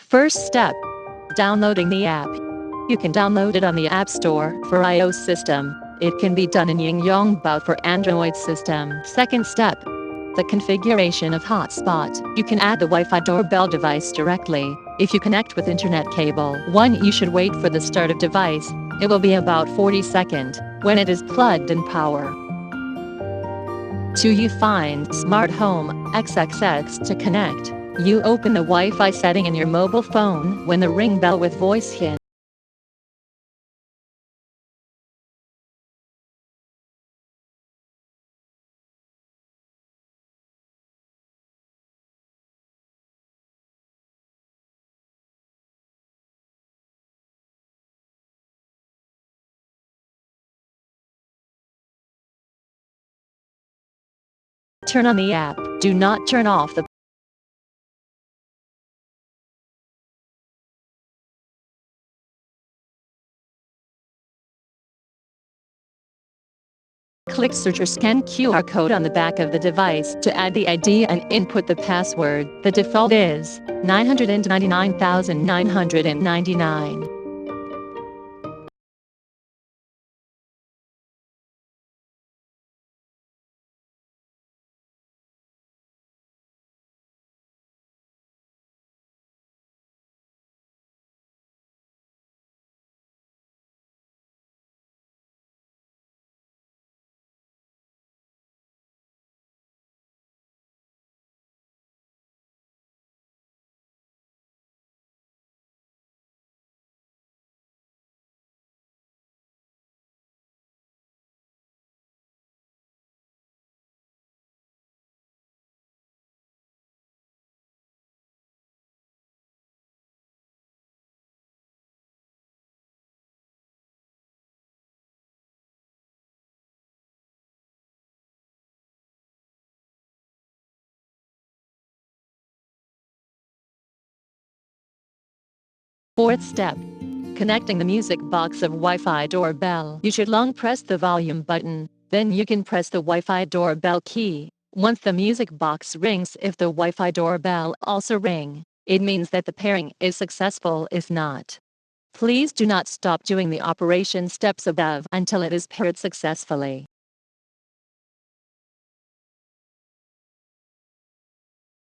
First step, downloading the app. You can download it on the App Store for iOS system. It can be done in Yongbao for Android system. Second step, the configuration of hotspot. You can add the Wi-Fi doorbell device directly. If you connect with internet cable, 1. You should wait for the start of device. It will be about 40 seconds when it is plugged in power. 2. You find Smart Home XXX to connect. You open the Wi-Fi setting in your mobile phone when the ring bell with voice hint. Turn on the app. Do not turn off the Click search or scan QR code on the back of the device to add the ID and input the password. The default is 999,999. Fourth step, connecting the music box of Wi-Fi doorbell. You should long press the volume button, then you can press the Wi-Fi doorbell key. Once the music box rings, if the Wi-Fi doorbell also ring, it means that the pairing is successful. If not, please do not stop doing the operation steps above until it is paired successfully.